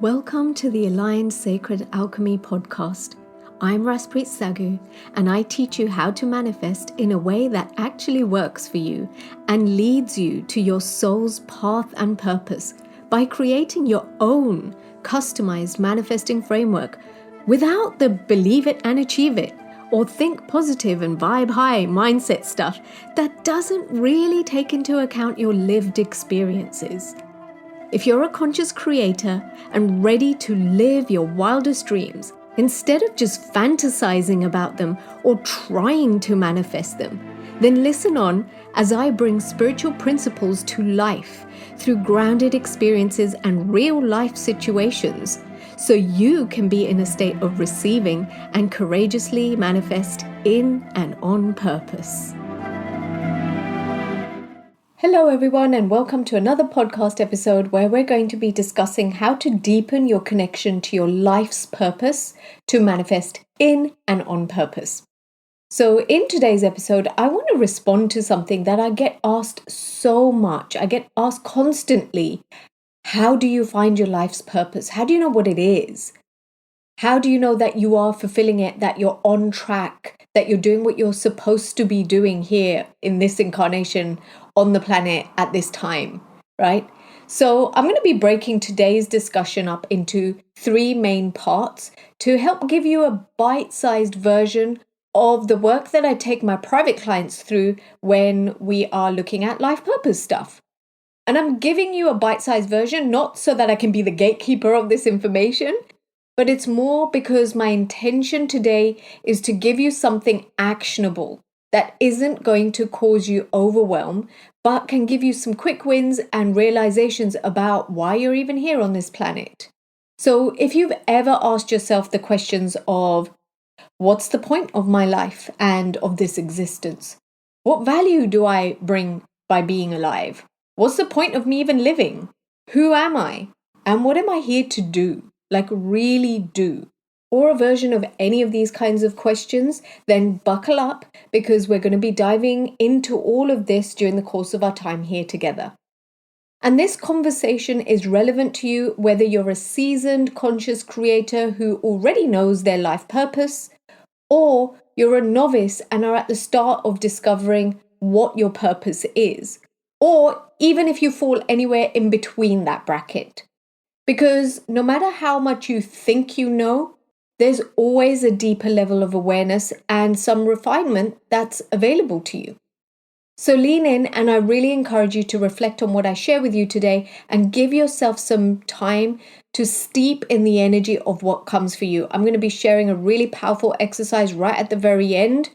Welcome to the Aligned Sacred Alchemy podcast. I'm Raspreet Sagu, and I teach you how to manifest in a way that actually works for you and leads you to your soul's path and purpose by creating your own customized manifesting framework without the believe it and achieve it or think positive and vibe high mindset stuff that doesn't really take into account your lived experiences. If you're a conscious creator and ready to live your wildest dreams, instead of just fantasizing about them or trying to manifest them, then listen on as I bring spiritual principles to life through grounded experiences and real life situations, so you can be in a state of receiving and courageously manifest in and on purpose. Hello everyone, and welcome to another podcast episode where we're going to be discussing how to deepen your connection to your life's purpose to manifest in and on purpose. So in today's episode, I want to respond to something that I get asked so much. I get asked constantly, how do you find your life's purpose? How do you know what it is? How do you know that you are fulfilling it, that you're on track, that you're doing what you're supposed to be doing here in this incarnation on the planet at this time, right? So I'm going to be breaking today's discussion up into three main parts to help give you a bite-sized version of the work that I take my private clients through when we are looking at life purpose stuff. And I'm giving you a bite-sized version, not so that I can be the gatekeeper of this information, but it's more because my intention today is to give you something actionable that isn't going to cause you overwhelm, but can give you some quick wins and realizations about why you're even here on this planet. So if you've ever asked yourself the questions of, what's the point of my life and of this existence? What value do I bring by being alive? What's the point of me even living? Who am I? And what am I here to do? Like really do? Or a version of any of these kinds of questions, then buckle up because we're going to be diving into all of this during the course of our time here together. And this conversation is relevant to you whether you're a seasoned conscious creator who already knows their life purpose, or you're a novice and are at the start of discovering what your purpose is, or even if you fall anywhere in between that bracket. Because no matter how much you think you know, there's always a deeper level of awareness and some refinement that's available to you. So lean in, and I really encourage you to reflect on what I share with you today and give yourself some time to steep in the energy of what comes for you. I'm going to be sharing a really powerful exercise right at the very end.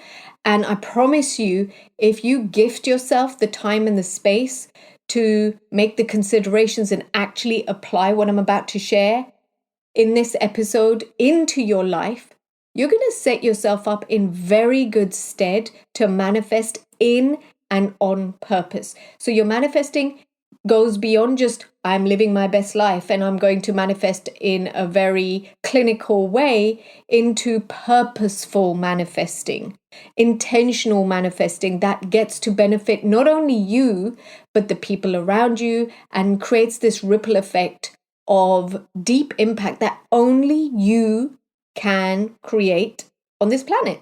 And I promise you, if you gift yourself the time and the space to make the considerations and actually apply what I'm about to share in this episode into your life, you're going to set yourself up in very good stead to manifest in and on purpose. So your manifesting goes beyond just, I'm living my best life and I'm going to manifest in a very clinical way, into purposeful manifesting, intentional manifesting that gets to benefit not only you, but the people around you, and creates this ripple effect of deep impact that only you can create on this planet.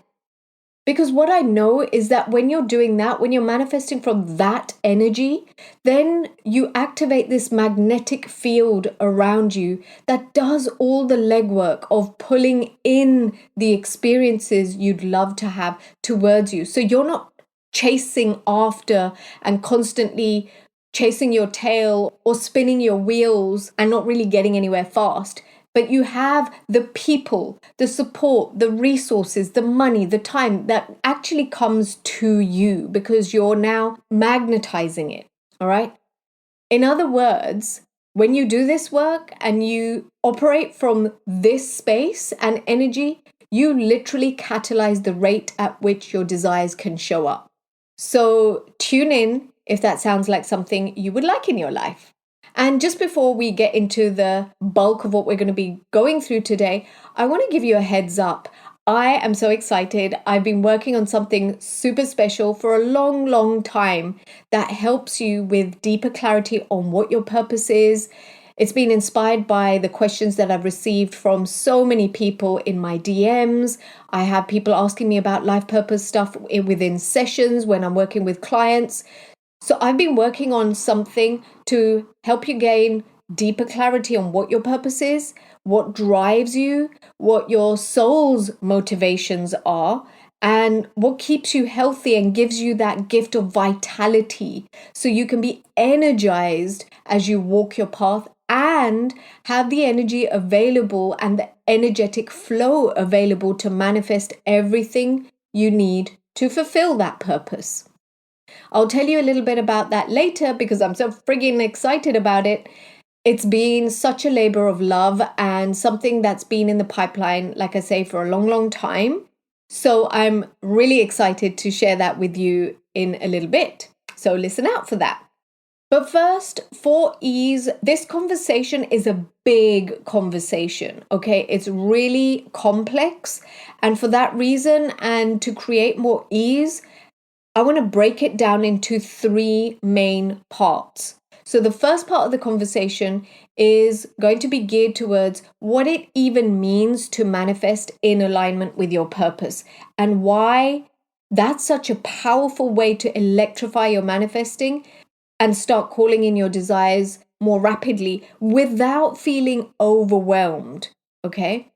Because what I know is that when you're doing that, when you're manifesting from that energy, then you activate this magnetic field around you that does all the legwork of pulling in the experiences you'd love to have towards you. So you're not chasing after and constantly chasing your tail or spinning your wheels and not really getting anywhere fast. But you have the people, the support, the resources, the money, the time that actually comes to you because you're now magnetizing it. All right. In other words, when you do this work and you operate from this space and energy, you literally catalyze the rate at which your desires can show up. So tune in if that sounds like something you would like in your life. And just before we get into the bulk of what we're going to be going through today, I want to give you a heads up. I am so excited. I've been working on something super special for a long, long time that helps you with deeper clarity on what your purpose is. It's been inspired by the questions that I've received from so many people in my DMs. I have people asking me about life purpose stuff within sessions when I'm working with clients. So I've been working on something to help you gain deeper clarity on what your purpose is, what drives you, what your soul's motivations are, and what keeps you healthy and gives you that gift of vitality so you can be energized as you walk your path and have the energy available and the energetic flow available to manifest everything you need to fulfill that purpose. I'll tell you a little bit about that later because I'm so friggin' excited about it. It's been such a labor of love and something that's been in the pipeline, like I say, for a long, long time. So I'm really excited to share that with you in a little bit. So listen out for that. But first, for ease, this conversation is a big conversation, okay? It's really complex. And for that reason, and to create more ease, I want to break it down into 3 main parts. So the first part of the conversation is going to be geared towards what it even means to manifest in alignment with your purpose and why that's such a powerful way to electrify your manifesting and start calling in your desires more rapidly without feeling overwhelmed, okay?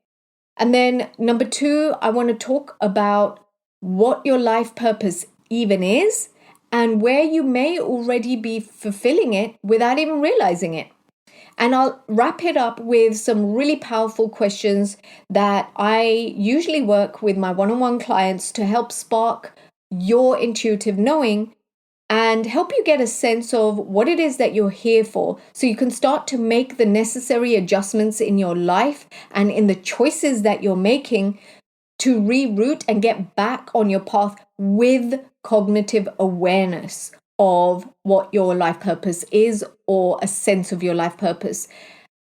And then number 2, I want to talk about what your life purpose even is and where you may already be fulfilling it without even realizing it. And I'll wrap it up with some really powerful questions that I usually work with my one-on-one clients to help spark your intuitive knowing and help you get a sense of what it is that you're here for so you can start to make the necessary adjustments in your life and in the choices that you're making to reroute and get back on your path with cognitive awareness of what your life purpose is or a sense of your life purpose.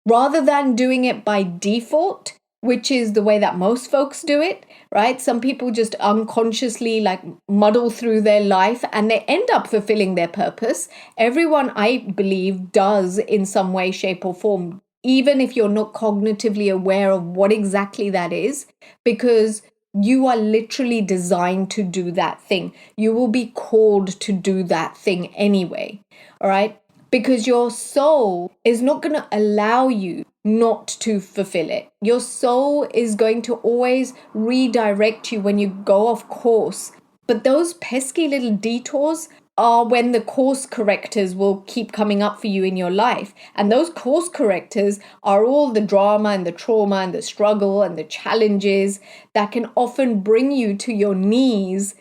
Rather than doing it by default, which is the way that most folks do it, right? Some people just unconsciously like muddle through their life and they end up fulfilling their purpose. Everyone, I believe, does in some way, shape, or form, even if you're not cognitively aware of what exactly that is, because you are literally designed to do that thing. You will be called to do that thing anyway, all right? Because your soul is not going to allow you not to fulfill it. Your soul is going to always redirect you when you go off course. But those pesky little detours are when the course correctors will keep coming up for you in your life. And those course correctors are all the drama and the trauma and the struggle and the challenges that can often bring you to your knees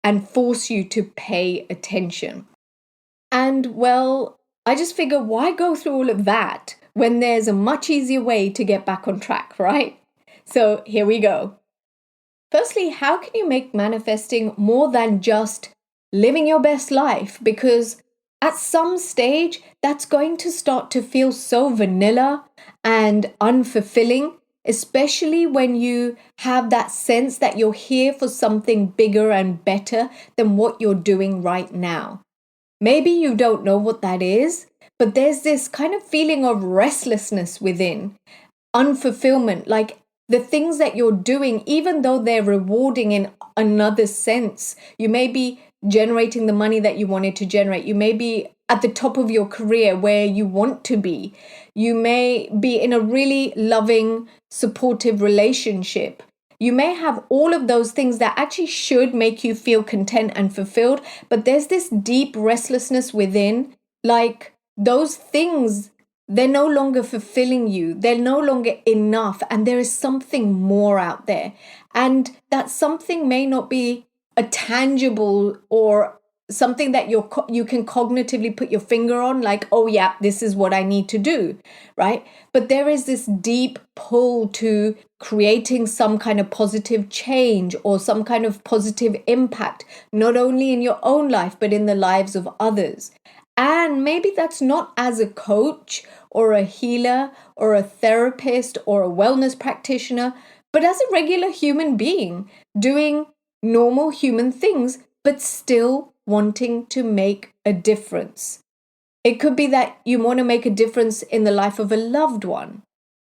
and force you to pay attention. And well, I just figure, why go through all of that when there's a much easier way to get back on track, right? So here we go. Firstly, how can you make manifesting more than just living your best life? Because at some stage, that's going to start to feel so vanilla and unfulfilling, especially when you have that sense that you're here for something bigger and better than what you're doing right now. Maybe you don't know what that is, but there's this kind of feeling of restlessness within, unfulfillment, like the things that you're doing, even though they're rewarding in another sense. You may be generating the money that you wanted to generate. You may be at the top of your career where you want to be. You may be in a really loving, supportive relationship. You may have all of those things that actually should make you feel content and fulfilled, but there's this deep restlessness within, like those things, they're no longer fulfilling you. They're no longer enough, and there is something more out there. And that something may not be a tangible or something that you can cognitively put your finger on, like, oh yeah, this is what I need to do, right? But there is this deep pull to creating some kind of positive change or some kind of positive impact, not only in your own life, but in the lives of others. And maybe that's not as a coach or a healer or a therapist or a wellness practitioner, but as a regular human being doing normal human things, but still wanting to make a difference. It could be that you want to make a difference in the life of a loved one.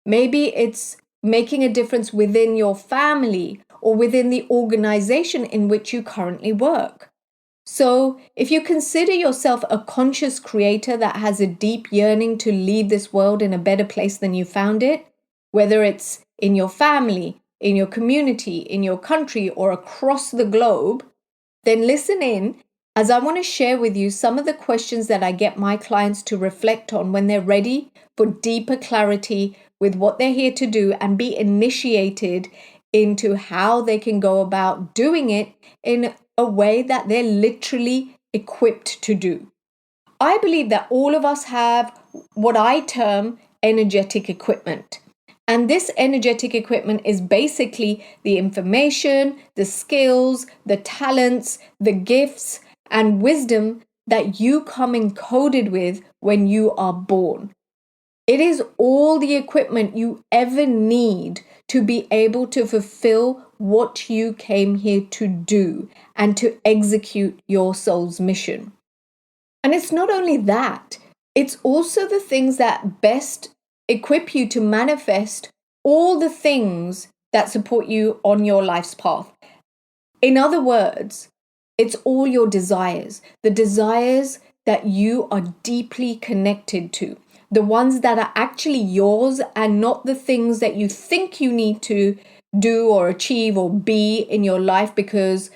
Maybe it's making a difference within your family or within the organization in which you currently work. So, if you consider yourself a conscious creator that has a deep yearning to leave this world in a better place than you found it, whether it's in your family, in your community, in your country, or across the globe, then listen in as I want to share with you some of the questions that I get my clients to reflect on when they're ready for deeper clarity with what they're here to do and be initiated into how they can go about doing it in a way that they're literally equipped to do. I believe that all of us have what I term energetic equipment. And this energetic equipment is basically the information, the skills, the talents, the gifts, and wisdom that you come encoded with when you are born. It is all the equipment you ever need to be able to fulfill what you came here to do and to execute your soul's mission. And it's not only that, it's also the things that best equip you to manifest all the things that support you on your life's path. In other words, it's all your desires, the desires that you are deeply connected to, the ones that are actually yours and not the things that you think you need to do or achieve or be in your life because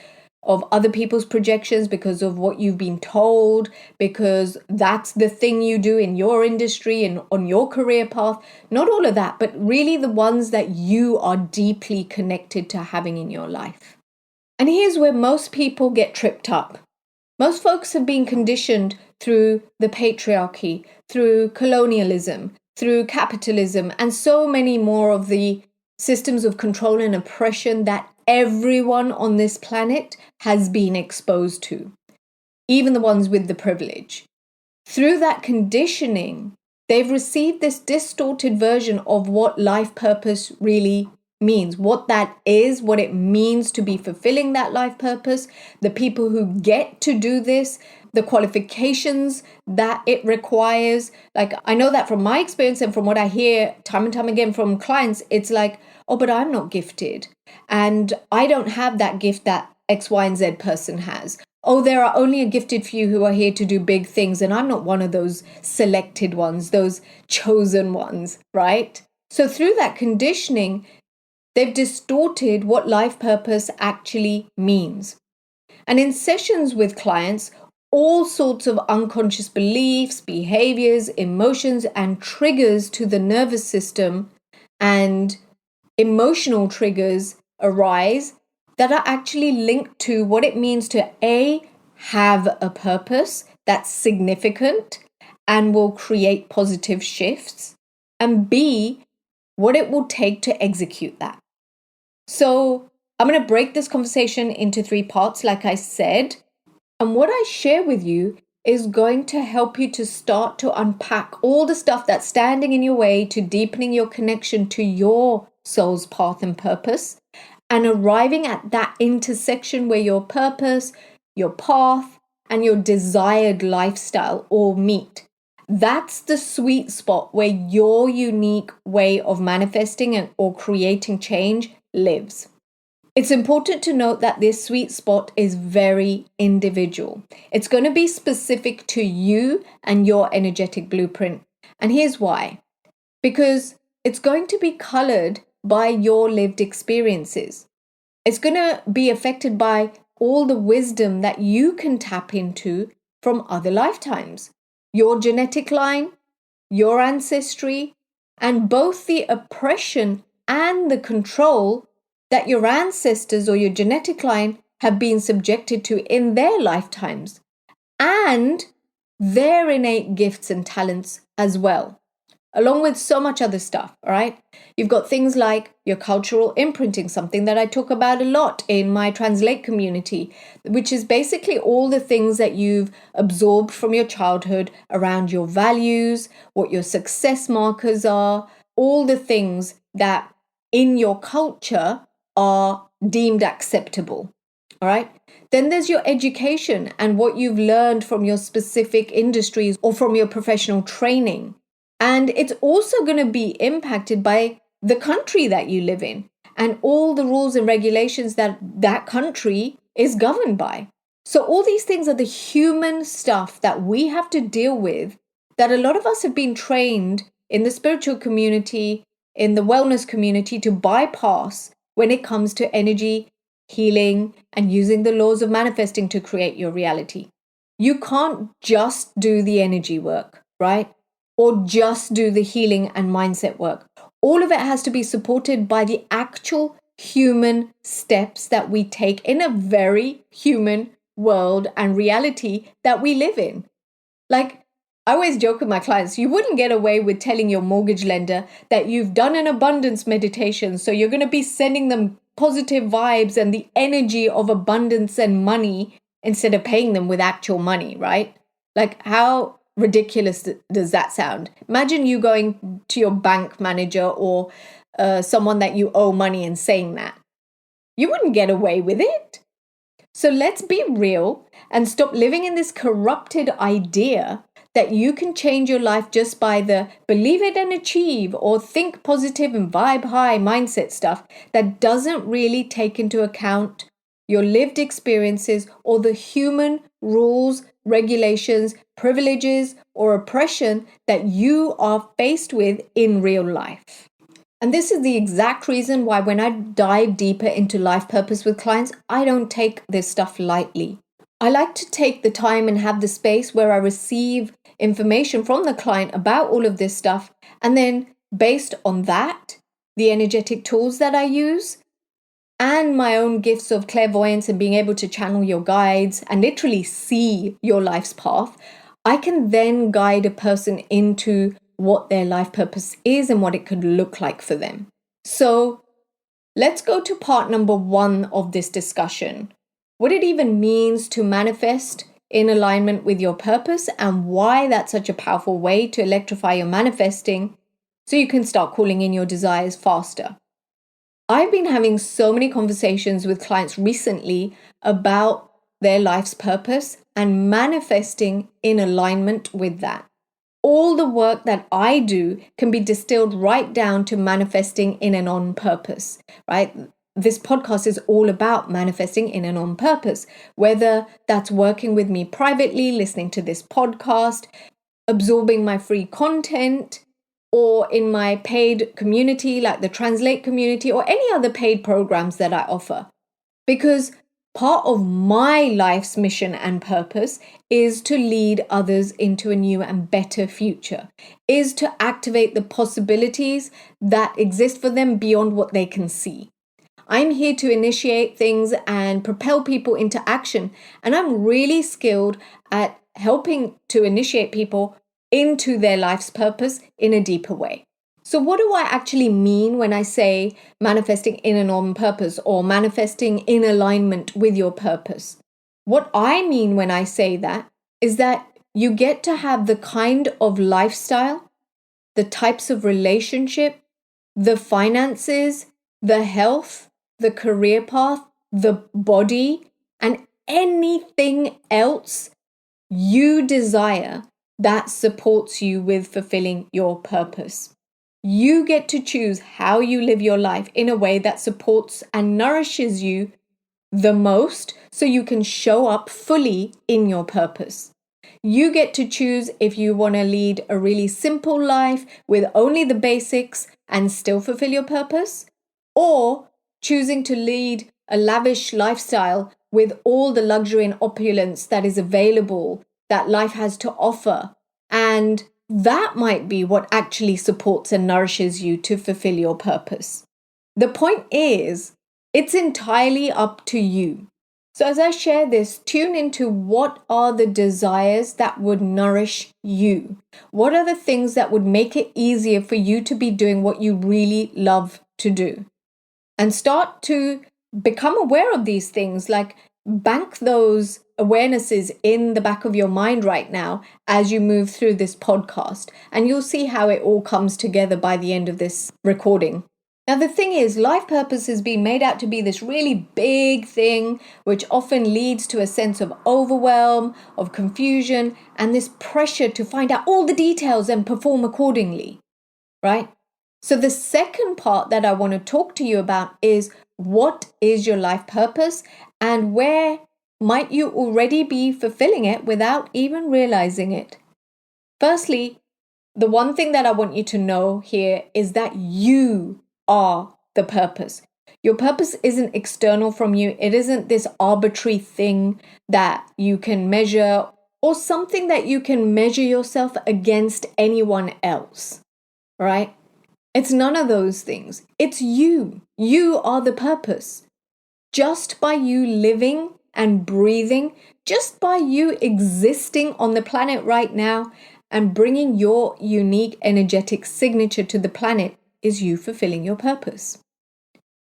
of other people's projections, because of what you've been told, because that's the thing you do in your industry and on your career path. Not all of that, but really the ones that you are deeply connected to having in your life. And here's where most people get tripped up. Most folks have been conditioned through the patriarchy, through colonialism, through capitalism, and so many more of the systems of control and oppression that everyone on this planet has been exposed to, even the ones with the privilege. Through that conditioning, they've received this distorted version of what life purpose really means, what that is, what it means to be fulfilling that life purpose, the people who get to do this, the qualifications that it requires. Like, I know that from my experience and from what I hear time and time again from clients, it's like, oh, but I'm not gifted and I don't have that gift that X, Y, and Z person has. Oh, there are only a gifted few who are here to do big things, and I'm not one of those selected ones, those chosen ones, right? So through that conditioning, they've distorted what life purpose actually means. And in sessions with clients, all sorts of unconscious beliefs, behaviors, emotions, and triggers to the nervous system and emotional triggers arise that are actually linked to what it means to A, have a purpose that's significant and will create positive shifts, and B, what it will take to execute that. So I'm going to break this conversation into 3 parts, like I said. And what I share with you is going to help you to start to unpack all the stuff that's standing in your way to deepening your connection to your soul's path and purpose, and arriving at that intersection where your purpose, your path, and your desired lifestyle all meet. That's the sweet spot where your unique way of manifesting or creating change lives. It's important to note that this sweet spot is very individual. It's going to be specific to you and your energetic blueprint. And here's why. Because it's going to be colored by your lived experiences. It's going to be affected by all the wisdom that you can tap into from other lifetimes. Your genetic line, your ancestry, and both the oppression and the control that your ancestors or your genetic line have been subjected to in their lifetimes, and their innate gifts and talents as well, along with so much other stuff, all right? You've got things like your cultural imprinting, something that I talk about a lot in my Translate community, which is basically all the things that you've absorbed from your childhood around your values, what your success markers are, all the things that in your culture are deemed acceptable. All right. Then there's your education and what you've learned from your specific industries or from your professional training. And it's also going to be impacted by the country that you live in and all the rules and regulations that that country is governed by. So all these things are the human stuff that we have to deal with, that a lot of us have been trained in the spiritual community, in the wellness community, to bypass when it comes to energy, healing, and using the laws of manifesting to create your reality. You can't just do the energy work, right? Or just do the healing and mindset work. All of it has to be supported by the actual human steps that we take in a very human world and reality that we live in. Like, I always joke with my clients, you wouldn't get away with telling your mortgage lender that you've done an abundance meditation, so you're going to be sending them positive vibes and the energy of abundance and money instead of paying them with actual money, right? Like, how ridiculous does that sound? Imagine you going to your bank manager or someone that you owe money and saying that. You wouldn't get away with it. So let's be real and stop living in this corrupted idea that you can change your life just by the believe it and achieve or think positive and vibe high mindset stuff that doesn't really take into account your lived experiences or the human rules, regulations, privileges, or oppression that you are faced with in real life. And this is the exact reason why when I dive deeper into life purpose with clients, I don't take this stuff lightly. I like to take the time and have the space where I receive information from the client about all of this stuff. And then based on that, the energetic tools that I use and my own gifts of clairvoyance and being able to channel your guides and literally see your life's path, I can then guide a person into what their life purpose is and what it could look like for them. So let's go to part number 1 of this discussion. What it even means to manifest in alignment with your purpose and why that's such a powerful way to electrify your manifesting so you can start calling in your desires faster. I've been having so many conversations with clients recently about their life's purpose and manifesting in alignment with that. All the work that I do can be distilled right down to manifesting in and on purpose, right? This podcast is all about manifesting in and on purpose, whether that's working with me privately, listening to this podcast, absorbing my free content, or in my paid community like the Translate community or any other paid programs that I offer. Because part of my life's mission and purpose is to lead others into a new and better future, is to activate the possibilities that exist for them beyond what they can see. I'm here to initiate things and propel people into action, and I'm really skilled at helping to initiate people into their life's purpose in a deeper way. So what do I actually mean when I say manifesting in and on purpose or manifesting in alignment with your purpose? What I mean when I say that is that you get to have the kind of lifestyle, the types of relationship, the finances, the health, the career path, the body, and anything else you desire that supports you with fulfilling your purpose. You get to choose how you live your life in a way that supports and nourishes you the most so you can show up fully in your purpose. You get to choose if you want to lead a really simple life with only the basics and still fulfill your purpose, or choosing to lead a lavish lifestyle with all the luxury and opulence that is available that life has to offer. And that might be what actually supports and nourishes you to fulfill your purpose. The point is, it's entirely up to you. So as I share this, tune into what are the desires that would nourish you? What are the things that would make it easier for you to be doing what you really love to do? And start to become aware of these things, like bank those awarenesses in the back of your mind right now as you move through this podcast. And you'll see how it all comes together by the end of this recording. Now, the thing is, life purpose has been made out to be this really big thing, which often leads to a sense of overwhelm, of confusion, and this pressure to find out all the details and perform accordingly, right? So, the second part that I want to talk to you about is what is your life purpose and where might you already be fulfilling it without even realizing it? Firstly, the one thing that I want you to know here is that you are the purpose. Your purpose isn't external from you. It isn't this arbitrary thing that you can measure or something that you can measure yourself against anyone else, right? It's none of those things. It's you. You are the purpose. Just by you living and breathing, just by you existing on the planet right now and bringing your unique energetic signature to the planet is you fulfilling your purpose.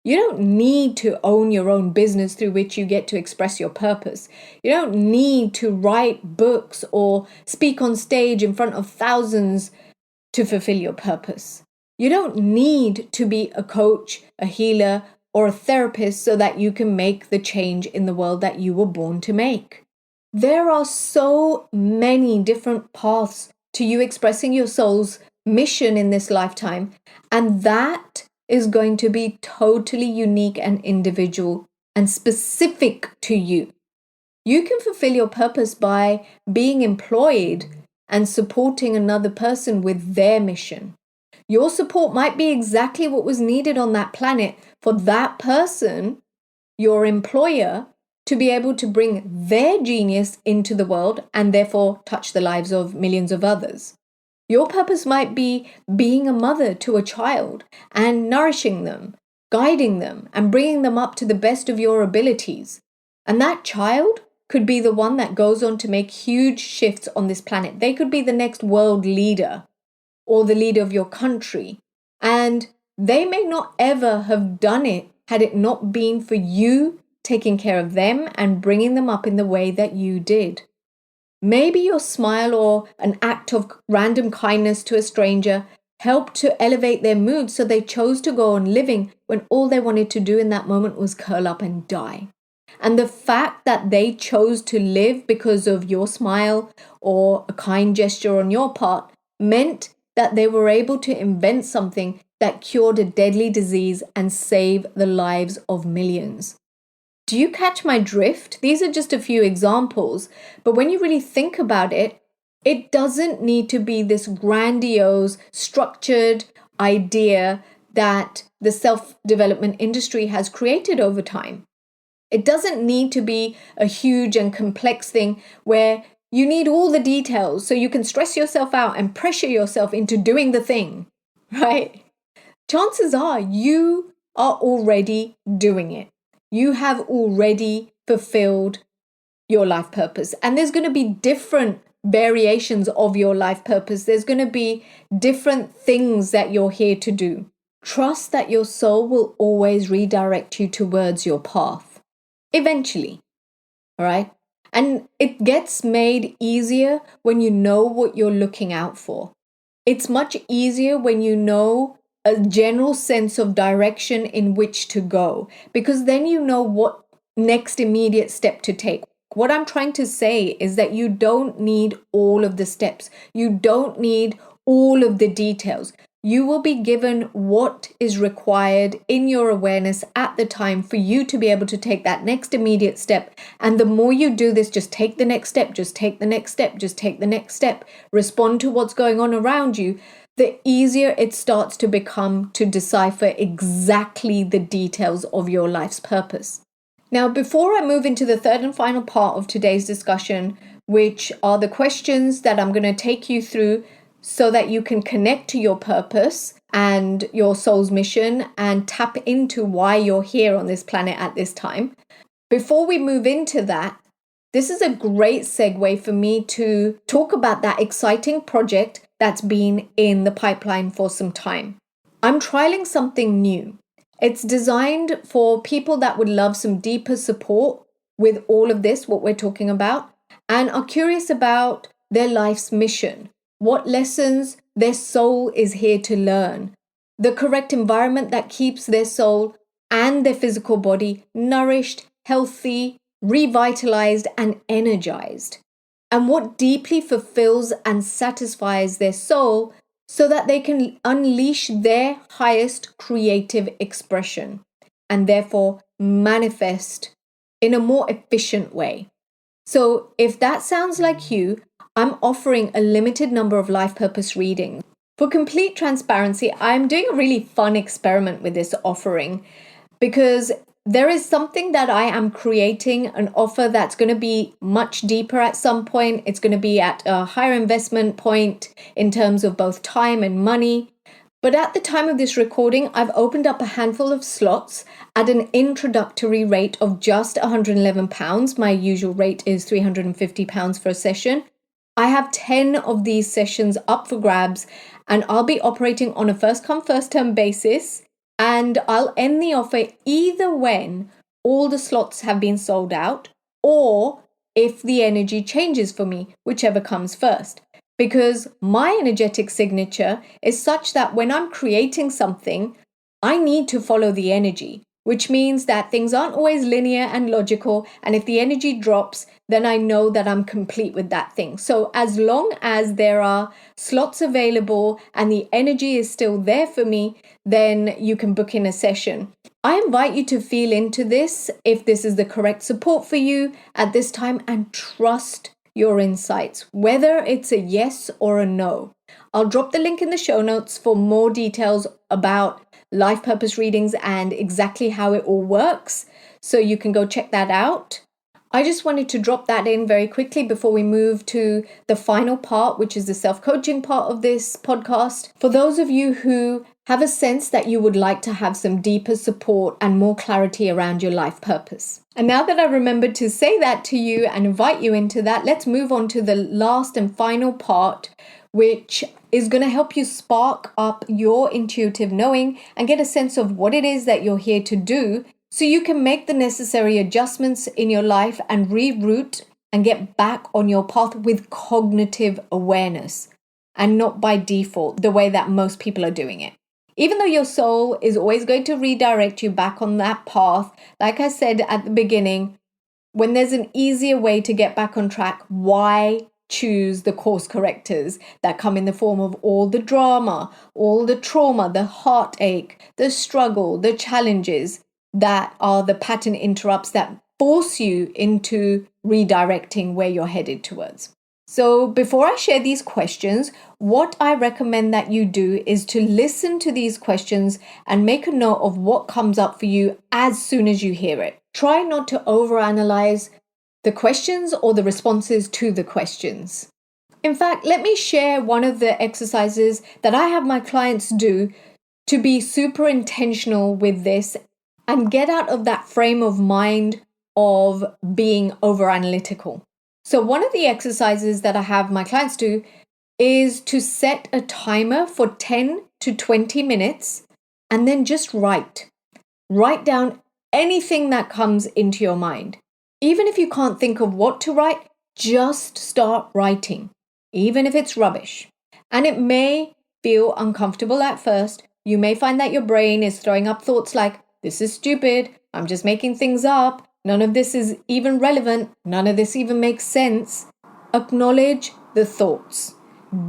You don't need to own your own business through which you get to express your purpose. You don't need to write books or speak on stage in front of thousands to fulfill your purpose. You don't need to be a coach, a healer, or a therapist so that you can make the change in the world that you were born to make. There are so many different paths to you expressing your soul's mission in this lifetime, and that is going to be totally unique and individual and specific to you. You can fulfill your purpose by being employed and supporting another person with their mission. Your support might be exactly what was needed on that planet for that person, your employer, to be able to bring their genius into the world and therefore touch the lives of millions of others. Your purpose might be being a mother to a child and nourishing them, guiding them, and bringing them up to the best of your abilities. And that child could be the one that goes on to make huge shifts on this planet. They could be the next world leader or the leader of your country. And they may not ever have done it had it not been for you taking care of them and bringing them up in the way that you did. Maybe your smile or an act of random kindness to a stranger helped to elevate their mood, so they chose to go on living when all they wanted to do in that moment was curl up and die. And the fact that they chose to live because of your smile or a kind gesture on your part meant that they were able to invent something that cured a deadly disease and save the lives of millions. Do you catch my drift? These are just a few examples, but when you really think about it, it doesn't need to be this grandiose, structured idea that the self-development industry has created over time. It doesn't need to be a huge and complex thing where you need all the details so you can stress yourself out and pressure yourself into doing the thing, right? Chances are you are already doing it. You have already fulfilled your life purpose. And there's going to be different variations of your life purpose. There's going to be different things that you're here to do. Trust that your soul will always redirect you towards your path. Eventually. All right? And it gets made easier when you know what you're looking out for. It's much easier when you know a general sense of direction in which to go, because then you know what next immediate step to take. What I'm trying to say is that you don't need all of the steps. You don't need all of the details. You will be given what is required in your awareness at the time for you to be able to take that next immediate step. And the more you do this, just take the next step, just take the next step, just take the next step, respond to what's going on around you, the easier it starts to become to decipher exactly the details of your life's purpose. Now, before I move into the third and final part of today's discussion, which are the questions that I'm going to take you through so that you can connect to your purpose and your soul's mission and tap into why you're here on this planet at this time. Before we move into that, this is a great segue for me to talk about that exciting project that's been in the pipeline for some time. I'm trialing something new. It's designed for people that would love some deeper support with all of this, what we're talking about, and are curious about their life's mission, what lessons their soul is here to learn, the correct environment that keeps their soul and their physical body nourished, healthy, revitalized, and energized, and what deeply fulfills and satisfies their soul so that they can unleash their highest creative expression and therefore manifest in a more efficient way. So, if that sounds like you, I'm offering a limited number of life purpose readings. For complete transparency, I'm doing a really fun experiment with this offering because there is something that I am creating, an offer that's going to be much deeper at some point. It's going to be at a higher investment point in terms of both time and money. But at the time of this recording, I've opened up a handful of slots at an introductory rate of just £111. My usual rate is £350 for a session. I have 10 of these sessions up for grabs, and I'll be operating on a first come, first term basis. And I'll end the offer either when all the slots have been sold out or if the energy changes for me, whichever comes first. Because my energetic signature is such that when I'm creating something, I need to follow the energy, which means that things aren't always linear and logical. And if the energy drops, then I know that I'm complete with that thing. So as long as there are slots available and the energy is still there for me, then you can book in a session. I invite you to feel into this if this is the correct support for you at this time, and trust your insights, whether it's a yes or a no. I'll drop the link in the show notes for more details about life purpose readings and exactly how it all works, so you can go check that out. I just wanted to drop that in very quickly before we move to the final part, which is the self-coaching part of this podcast. For those of you who have a sense that you would like to have some deeper support and more clarity around your life purpose. And now that I remembered to say that to you and invite you into that, let's move on to the last and final part, which is going to help you spark up your intuitive knowing and get a sense of what it is that you're here to do, so you can make the necessary adjustments in your life and reroute and get back on your path with cognitive awareness and not by default, the way that most people are doing it. Even though your soul is always going to redirect you back on that path, like I said at the beginning, when there's an easier way to get back on track, why choose the course correctors that come in the form of all the drama, all the trauma, the heartache, the struggle, the challenges that are the pattern interrupts that force you into redirecting where you're headed towards? So before I share these questions, what I recommend that you do is to listen to these questions and make a note of what comes up for you as soon as you hear it. Try not to overanalyze the questions or the responses to the questions. In fact, let me share one of the exercises that I have my clients do to be super intentional with this and get out of that frame of mind of being over analytical. So one of the exercises that I have my clients do is to set a timer for 10 to 20 minutes and then just write. Write down anything that comes into your mind. Even if you can't think of what to write, just start writing, even if it's rubbish. And it may feel uncomfortable at first. You may find that your brain is throwing up thoughts like, this is stupid, I'm just making things up, none of this is even relevant, none of this even makes sense. Acknowledge the thoughts.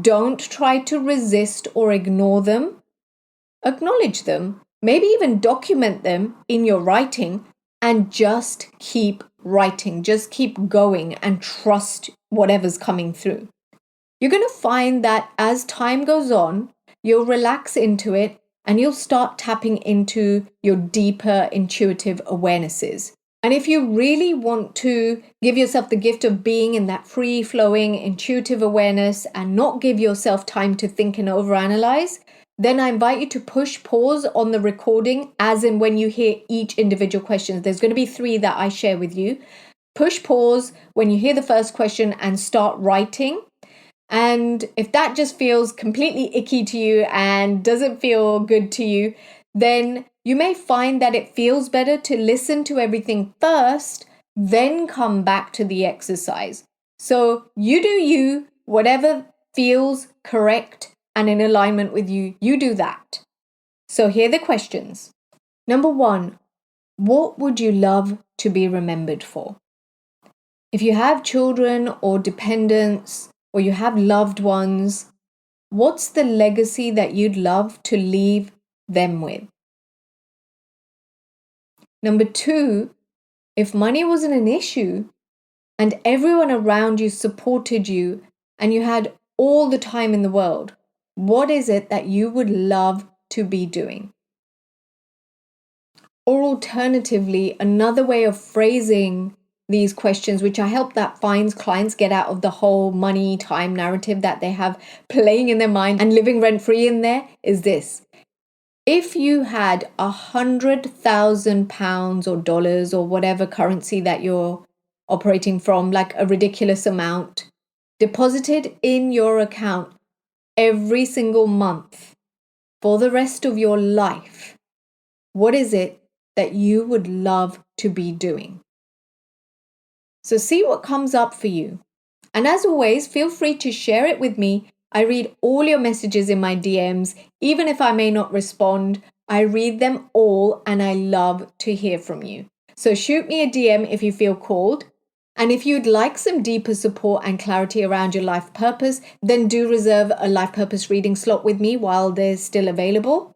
Don't try to resist or ignore them. Acknowledge them, maybe even document them in your writing, and just keep writing. Just keep going and trust whatever's coming through. You're going to find that as time goes on, you'll relax into it and you'll start tapping into your deeper intuitive awarenesses. And if you really want to give yourself the gift of being in that free-flowing intuitive awareness and not give yourself time to think and overanalyze, then I invite you to push pause on the recording, as in when you hear each individual question. There's going to be 3 that I share with you. Push pause when you hear the first question and start writing. And if that just feels completely icky to you and doesn't feel good to you, then you may find that it feels better to listen to everything first, then come back to the exercise. So you do you, whatever feels correct and in alignment with you, you do that. So here are the questions. Number 1, what would you love to be remembered for? If you have children or dependents, or you have loved ones, what's the legacy that you'd love to leave them with? Number 2, if money wasn't an issue and everyone around you supported you and you had all the time in the world, what is it that you would love to be doing? Or alternatively, another way of phrasing these questions, which I hope that finds clients get out of the whole money time narrative that they have playing in their mind and living rent free in there, is this. If you had £100,000 or dollars or whatever currency that you're operating from, like a ridiculous amount, deposited in your account every single month for the rest of your life, what is it that you would love to be doing? So see what comes up for you. And as always, feel free to share it with me. I read all your messages in my DMs. Even if I may not respond, I read them all and I love to hear from you. So shoot me a DM if you feel called. And if you'd like some deeper support and clarity around your life purpose, then do reserve a life purpose reading slot with me while they're still available.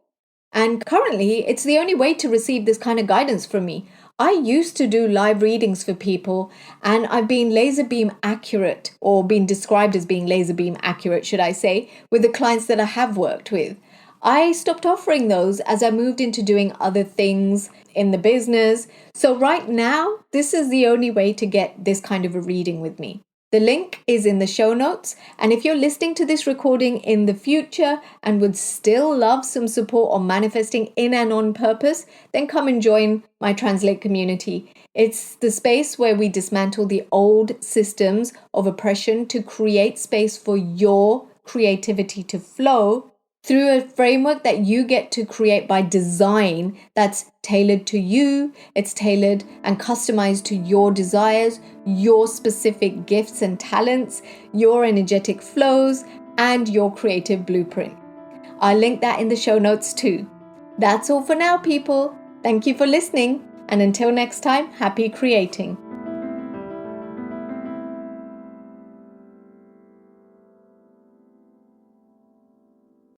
And currently, it's the only way to receive this kind of guidance from me. I used to do live readings for people, and I've been laser beam accurate, or been described as being laser beam accurate, should I say, with the clients that I have worked with. I stopped offering those as I moved into doing other things in the business. So right now, this is the only way to get this kind of a reading with me. The link is in the show notes. And if you're listening to this recording in the future and would still love some support on manifesting in and on purpose, then come and join my Translate community. It's the space where we dismantle the old systems of oppression to create space for your creativity to flow through a framework that you get to create by design that's tailored to you. It's tailored and customized to your desires, your specific gifts and talents, your energetic flows, and your creative blueprint. I'll link that in the show notes too. That's all for now, people. Thank you for listening. And until next time, happy creating.